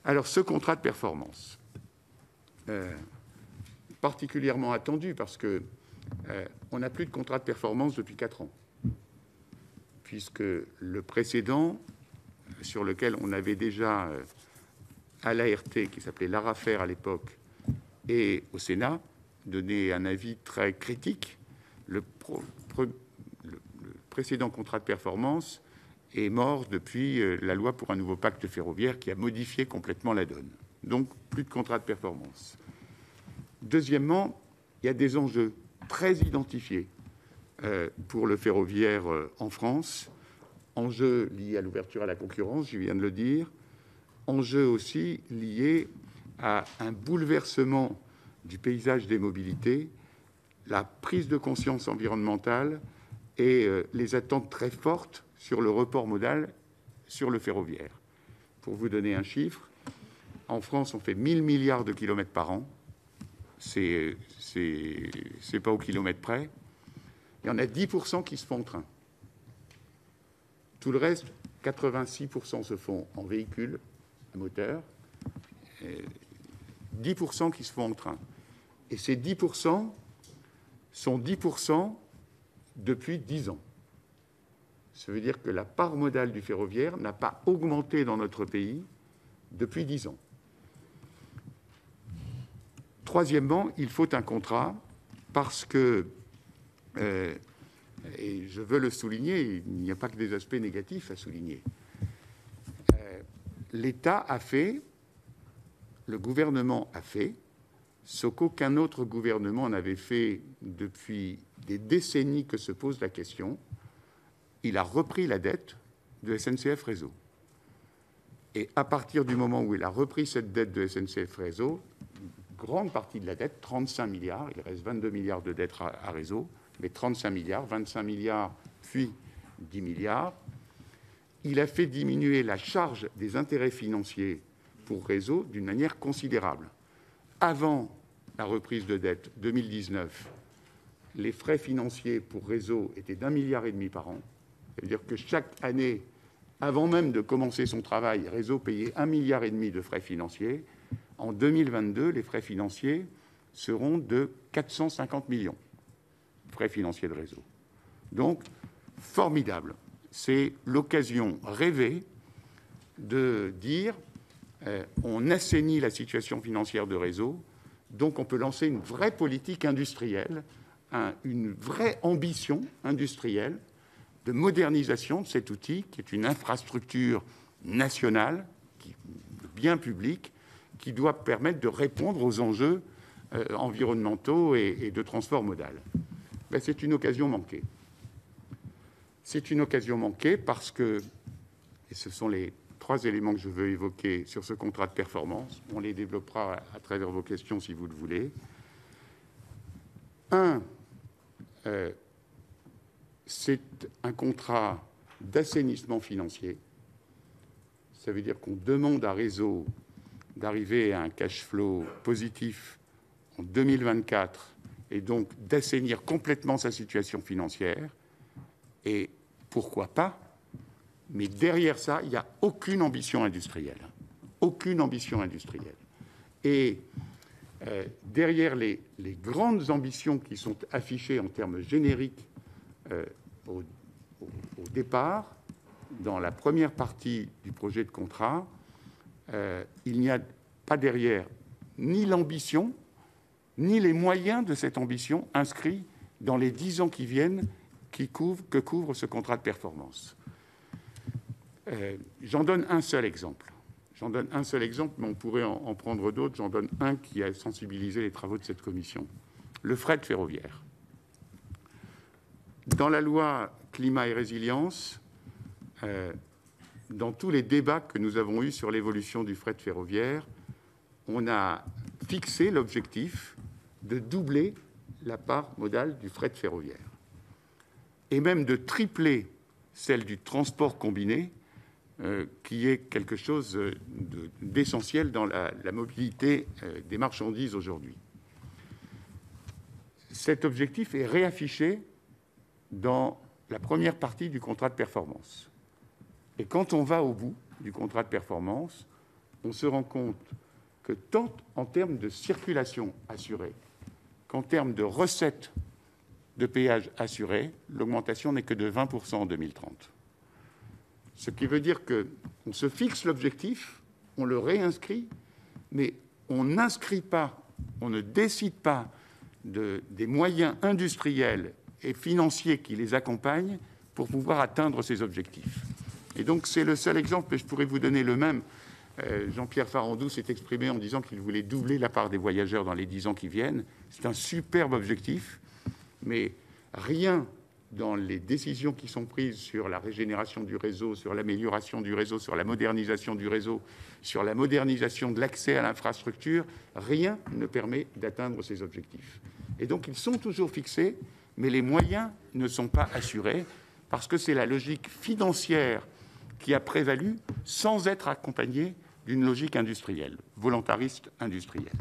Alors, ce contrat de performance, particulièrement attendu parce que on n'a plus de contrat de performance depuis 4 ans, puisque le précédent, sur lequel on avait déjà à l'ART, qui s'appelait l'ARAFER à l'époque, et au Sénat, donné un avis très critique. Le précédent contrat de performance est mort depuis la loi pour un nouveau pacte ferroviaire qui a modifié complètement la donne. Donc, plus de contrat de performance. Deuxièmement, il y a des enjeux très identifiés pour le ferroviaire en France. Enjeux liés à l'ouverture à la concurrence, je viens de le dire. Enjeux aussi liés à un bouleversement du paysage des mobilités, la prise de conscience environnementale et les attentes très fortes sur le report modal sur le ferroviaire. Pour vous donner un chiffre, en France, on fait 1000 milliards de kilomètres par an. C'est pas au kilomètre près. Il y en a 10% qui se font en train. Tout le reste, 86% se font en véhicule à moteur, 10% qui se font en train. Et ces 10% sont 10% depuis 10 ans. Ça veut dire que la part modale du ferroviaire n'a pas augmenté dans notre pays depuis 10 ans. Troisièmement, il faut un contrat parce que, et je veux le souligner, il n'y a pas que des aspects négatifs à souligner. L'État a fait, le gouvernement a fait, ce qu'aucun autre gouvernement n'avait fait depuis des décennies que se pose la question. Il a repris la dette de SNCF Réseau. Et à partir du moment où il a repris cette dette de SNCF Réseau, grande partie de la dette, 35 milliards, il reste 22 milliards de dette à Réseau, mais 35 milliards, 25 milliards, puis 10 milliards, il a fait diminuer la charge des intérêts financiers pour Réseau d'une manière considérable. Avant la reprise de dette 2019, les frais financiers pour Réseau étaient d'1,5 milliard par an. C'est-à-dire que chaque année, avant même de commencer son travail, Réseau payait 1,5 milliard de frais financiers. En 2022, les frais financiers seront de 450 millions, frais financiers de Réseau. Donc, formidable. C'est l'occasion rêvée de dire on assainit la situation financière de Réseau, donc on peut lancer une vraie politique industrielle, une vraie ambition industrielle de modernisation de cet outil qui est une infrastructure nationale, bien publique, qui doit permettre de répondre aux enjeux environnementaux et de transport modal. Ben, c'est une occasion manquée. C'est une occasion manquée parce que, et ce sont les 3 éléments que je veux évoquer sur ce contrat de performance, on les développera à travers vos questions si vous le voulez. C'est un contrat d'assainissement financier. Ça veut dire qu'on demande à Réseau d'arriver à un cash flow positif en 2024 et donc d'assainir complètement sa situation financière. Et pourquoi pas? Mais derrière ça, il n'y a aucune ambition industrielle. Aucune ambition industrielle. Et derrière les grandes ambitions qui sont affichées en termes génériques au départ, dans la première partie du projet de contrat, il n'y a pas derrière ni l'ambition, ni les moyens de cette ambition inscrits dans les 10 ans qui viennent que couvre ce contrat de performance. J'en donne un seul exemple. Mais on pourrait en prendre d'autres. J'en donne un qui a sensibilisé les travaux de cette commission. Le fret ferroviaire. Dans la loi climat et résilience, dans tous les débats que nous avons eus sur l'évolution du fret ferroviaire, on a fixé l'objectif de doubler la part modale du fret ferroviaire et même de tripler celle du transport combiné, qui est quelque chose d'essentiel dans la mobilité des marchandises aujourd'hui. Cet objectif est réaffiché dans la première partie du contrat de performance. Et quand on va au bout du contrat de performance, on se rend compte que tant en termes de circulation assurée qu'en termes de recettes de péage assurées, l'augmentation n'est que de 20% en 2030. Ce qui veut dire qu'on se fixe l'objectif, on le réinscrit, mais on n'inscrit pas, on ne décide pas des moyens industriels et financiers qui les accompagnent pour pouvoir atteindre ces objectifs. Et donc c'est le seul exemple, et je pourrais vous donner le même. Jean-Pierre Farandou s'est exprimé en disant qu'il voulait doubler la part des voyageurs dans les 10 ans qui viennent. C'est un superbe objectif, mais rien dans les décisions qui sont prises sur la régénération du réseau, sur l'amélioration du réseau, sur la modernisation du réseau, sur la modernisation de l'accès à l'infrastructure, rien ne permet d'atteindre ces objectifs. Et donc ils sont toujours fixés, mais les moyens ne sont pas assurés, parce que c'est la logique financière qui a prévalu sans être accompagnée d'une logique industrielle, volontariste industrielle.